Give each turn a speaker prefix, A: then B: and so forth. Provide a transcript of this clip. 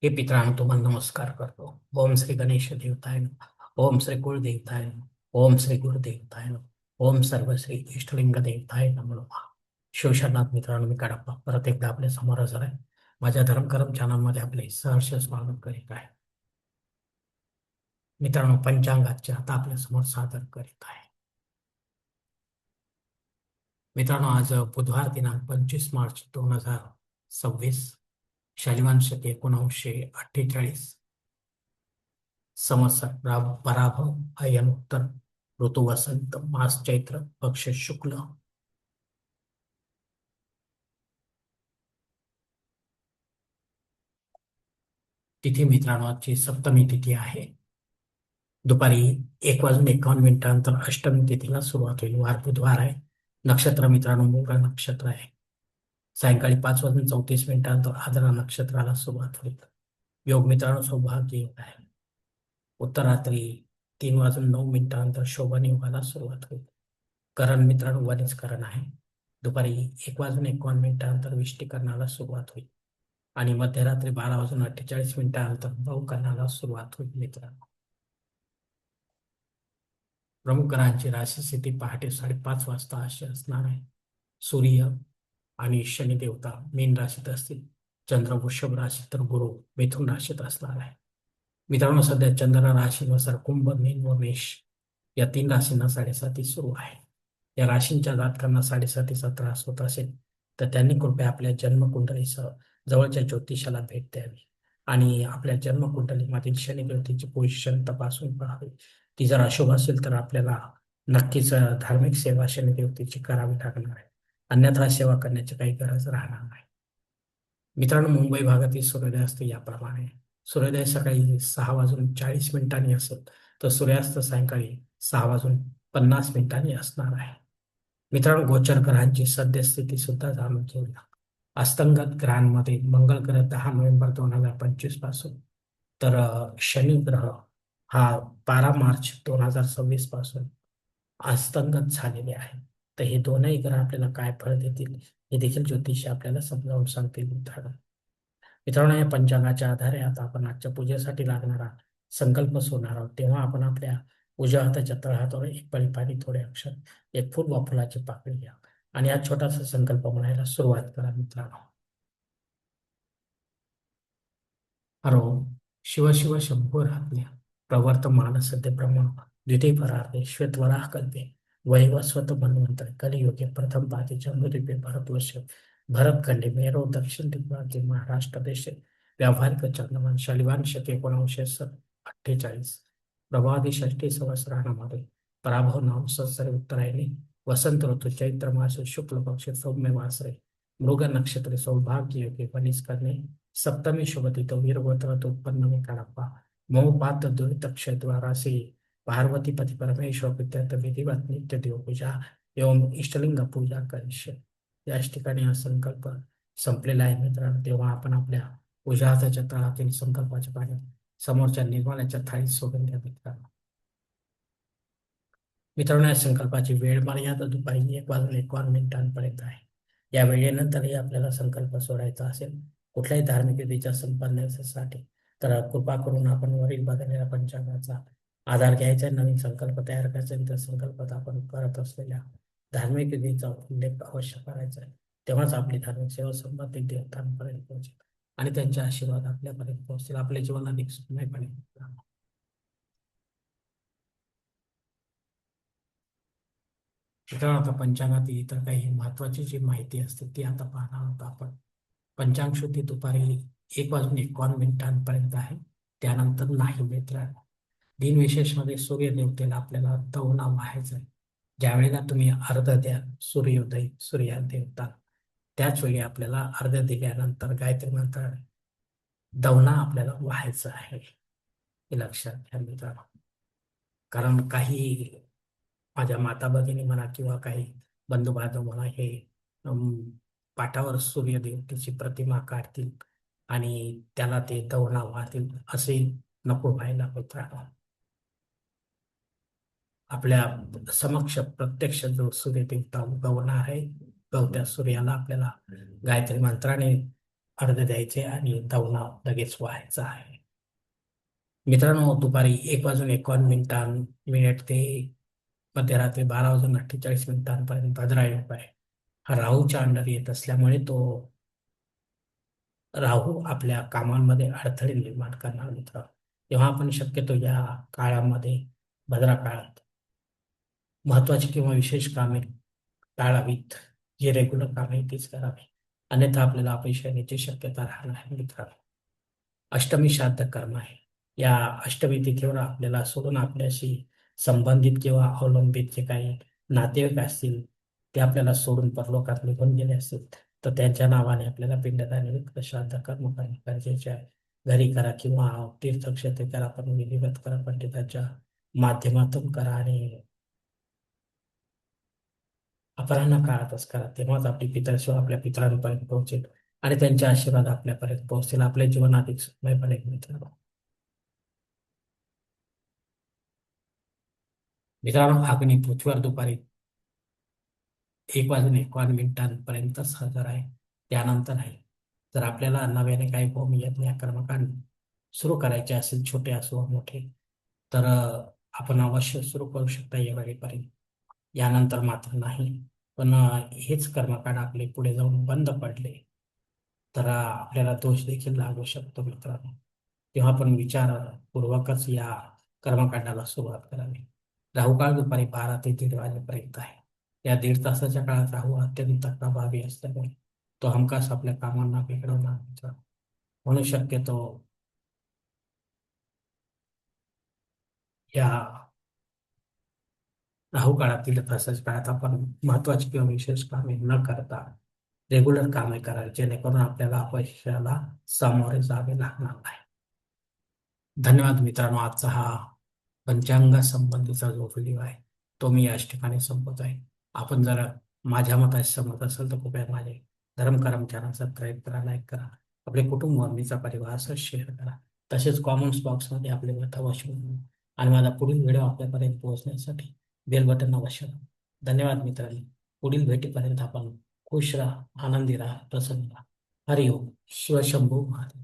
A: हे पितरांनो तुम्हाला नमस्कार करतो. ओम श्री गणेश देवताय नमः. ओम श्री कुलदेवताय नमः. ओम श्री गुरुदेवताय नमः. ओम सर्वश्री इष्टलिंग देवताय नमः. शिवशरणात मित्रांनो, मी कडप्पा परत एकदा आपल्या समोर हजर आहे. माझ्या धर्मकरम चॅनलमध्ये आपले सहर्ष स्वागत करीत आहे. मित्रांनो, पंचांगाचे आता आपल्या समोर सादर करीत आहे. मित्रांनो, आज बुधवार दिनांक 25 मार्च 2026, शालिवान शके 1948, संवत्सर पराभव, अयन उत्तर, ऋतू वसंत, मास चैत्र, पक्ष शुक्ल. तिथी मित्रांनो, आजची सप्तमी तिथी आहे. दुपारी 1:51 अष्टमी तिथीला सुरुवात होईल. वार बुधवार आहे. नक्षत्र मित्रांनो मृग नक्षत्र आहे. सायंकाळी 5:34 आद्रा नक्षत्राला सुरुवात होईल. योग मित्रांनो सौभाग्य योग आहे. उत्तरात्री 3:09 शोभन योगाला सुरुवात होईल. करण मित्रांनो वनिज करण आहे. दुपारी 1:51 विष्टीकरणाला सुरुवात होईल आणि मध्यरात्री 12:48 बहुकरणाला सुरुवात होईल. मित्रांनो, प्रमुख ग्रहांची राशी स्थिती पहाटे 5:30 वाजता अशी असणार आहे. सूर्य आणि शनी देवता मीन राशीत असतील. चंद्र वृषभ राशीत तर गुरु मिथुन राशीत असणार आहे. मित्रांनो, सध्या चंद्र राशीनुसार कुंभ, मीन व मेष या 3 राशींना 7.5 सुरू आहे. या राशींच्या जातकांना 7.5 त्रास होत असेल तर त्यांनी कृपया आपल्या जन्मकुंडलीसह जवळच्या ज्योतिषाला भेट द्यावी आणि आपल्या जन्मकुंडलीमधील शनिदेवतेची पोझिशन तपासून पाहावी. ती जर अशुभ असेल तर आपल्याला नक्कीच धार्मिक सेवा शनिदेवतेची करावी लागणार आहे. अन्यथा सेवा करण्याची काही गरज राहणार नाही. मित्रांनो, मुंबई भागातील सूर्योदय असते याप्रमाणे. सूर्योदय सकाळी 6:40 असेल तर सूर्यास्त सायंकाळी 6:50 असणार आहे. मित्रांनो, गोचर ग्रहांची सद्यस्थिती सुद्धा जाणून घेऊया. अस्तंगत ग्रहांमध्ये मंगळ ग्रह 10 नोव्हेंबर 2025 पासून तर शनी ग्रह हा 12 मार्च 2026 पासून अस्तंगत झालेले आहे. तर हे दोनही ग्रह आपल्याला काय फळ देतील हे देखील ज्योतिषी आपल्याला समजावून सांगतील. मित्रांनो, या पंचांगाच्या आधारे आता आपण आजच्या पूजेसाठी लागणारा संकल्प सोडणार आहोत. तेव्हा आपण आपल्या उजव्या हाताच्या तळहातावर एक पळी पाणी, थोडे अक्षर, एक फूल व फुलाची पाकळी घ्या आणि हा छोटासा संकल्प म्हणायला सुरुवात करा. मित्रांनो, हरो शिव शिव शंभोराज्ञा प्रवर्तमान सद्य ब्रह्म द्वितीय परार्धे श्वेतवराह कल्पे वैवस्वत मन्वंतर कलियुगे प्रथम पादी जम्बूद्वीपे भारतवर्ष भरतखंडे मेरो दक्षिण दिग्भागे महाराष्ट्र देशे व्यावहारिक चंद्रमान शालिवान शके 1948 प्रभादी षष्टी संवत्सरामध्ये पराभव नाम संवत्सरे उत्तरायणी वसंत ऋतू चैत्र मास शुक्ल पक्ष सौम्य वासरे मृग नक्षत्रे सौभाग्य योगे वनिज करणे सप्तमी शुभतिथौ वीरगोत्रात उत्पन्न में कडप्पा मौपात दुरित क्षेद्वारा से पार्वती पति परमेश्वर पित्यर्थ विधिवत नित्य देव पूजा एवं इष्टलिंग पूजा करिष्य. याच ठिकाणी हा संकल्प संपलेला आहे. मित्रांनो, तेव्हा आपण आपल्या उजव्या हाताच्या तळहातील संकल्पाचे पाणी समोरच्या निर्माणाच्या थाळीत सोडून द्या. मित्रांनो, या संकल्पाची वेळ मर्यादा दुपारी 1:51 आहे. या वेळेनंतरही आपल्याला संकल्प सोडायचा असेल कुठल्याही धार्मिक विधीच्या संपन्नासाठी तर कृपा करून आपण वरील बघलेल्या पंचांगाचा आधार घ्यायचा, नवीन संकल्प तयार करायचा आणि त्या संकल्पात आपण करत असलेल्या धार्मिक विधीचा उल्लेख अवश्य करायचा आहे. तेव्हाच आपली धार्मिक सेवा संबंधित देवतांपर्यंत पोहोचेल आणि त्यांचे आशीर्वाद आपल्यापर्यंत पोहोचतील. आपले जीवन अधिक सुखमय बनेल. मित्रांनो, आता पंचांगातील इतर काही महत्वाची जी माहिती असते ती आता पाहणार आहोत आपण. पंचांग शुद्धी दुपारी 1:51 आहे. त्यानंतर नाही. मित्रांनो, दिनविशेष मध्ये सूर्यदेवतेला आपल्याला दवना व्हायचा आहे. ज्या वेळेला तुम्ही अर्घ द्या सूर्योदय सूर्या देवता त्याच वेळी आपल्याला अर्घ दिल्यानंतर गायत्री मंत्र दवना आपल्याला व्हायचं आहे. हे लक्षात घ्या मित्रांनो. कारण काही माझ्या माता भगिनी म्हणा किंवा काही बंधू बांधव म्हणा हे पाठावर सूर्यदेवतेची प्रतिमा काढतील आणि त्याला ते दवना वाहतील, असे नको व्हायला. मित्रांनो, आपल्या समक्ष प्रत्यक्ष जो सूर्यदेवता उगवणार आहे गवत्या सूर्याला आपल्याला गायत्री मंत्राने अर्धे द्यायचे आणि दवना लगेच व्हायचा आहे. मित्रांनो, दुपारी 1 वाजून 51 मिनिट ते मध्यरात्री 12 वाजून 48 मिनिटांपर्यंत भद्रा योग आहे. हा राहूच्या अंडर येत असल्यामुळे तो राहू आपल्या कामांमध्ये अडथळे निर्माण करणार मित्र. तेव्हा आपण शक्यतो या काळामध्ये, भद्रा काळात, महत्वाची किंवा विशेष कामे टाळावीत. जे रेग्युलर काम आहे तेच करावे, अन्यथा आपल्याला अपयश येण्याची शक्यता राहणार आहे मित्रांनो. अष्टमी श्राद्ध कर्म आहे. या अष्टमी तिथीवर आपल्याला सोडून आपल्याशी संबंधित किंवा अवलंबित जे काही नातेवाईक असतील ते आपल्याला सोडून परलोकात निघून गेले असतील तर त्यांच्या नावाने आपल्याला पिंडदान श्राद्ध कर्म करणे गरजेचे आहे. घरी करा किंवा तीर्थक्षेत्री करा, पण विधिवत करा, पंडितांच्या माध्यमातून करा आणि अपराह्न काळातच करा. तेव्हाच आपली पितरसेवा आपल्या पितरांपर्यंत पोहोचेल आणि त्यांचे आशीर्वाद आपल्यापर्यंत पोहोचतील. आपले जीवन अधिक सुखमय बनेल मित्रांनो. मित्रांनो, अग्नी पृथ्वीवर दुपारी 1 वाजून 51 मिनिटांपर्यंतच हजर आहे, त्यानंतर आहे. जर आपल्याला नव्याने काही होम यज्ञ कर्मकांड सुरू करायचे असेल, छोटे असो वा मोठे, तर आपण अवश्य सुरू करू शकता या वेळेपर्यंत. यानंतर मात्र नाही. पण हेच कर्मकांड आपले पुढे जाऊन बंद पडले तर आपल्याला दोष देखील लागू शकतो मित्रांनो. तेव्हा आपण विचारपूर्वकच या कर्मकांडाला सुरुवात करावी. राहुकाळ दुपारी 12 ते 1:30 वाजेपर्यंत आहे. या 1.5 तासाच्या काळात राहू अत्यंत प्रभावी असल्यामुळे तो हमखास आपल्या कामांना बिघडवणार मित्रांनो. म्हणून शक्यतो या राहू काळात 1.5 तासाच्या काळात आपण महत्वाची किंवा विशेष कामे न करता रेग्युलर कामे करावी, जेणेकरून आपल्याला अपयशाला सामोरे जावे लागणार नाही. धन्यवाद मित्रांनो. आजचा हा पंचांगा संबंधीचा जो व्हिडिओ आहे तो मी याच ठिकाणी संपत आहे. आपण जर माझ्या मताशी सहमत असेल तर कृपया माझे धर्मकरम चॅनल सबस्क्राईब करा, लाईक करा, आपले कुटुंब वंदीचा परिवार असं शेअर करा. तसेच कॉमेंट्स बॉक्समध्ये आपले मत अवश्य नोंदवा आणि माझा पुढील व्हिडिओ आपल्यापर्यंत पोहोचण्यासाठी बेल बटन अवश्य दाबा. धन्यवाद मित्रांनो. पुढील भेटीपर्यंत आपण खुश राहा, आनंदी राहा, प्रसन्न राहा. हरिओम. शिवशंभू महादेव.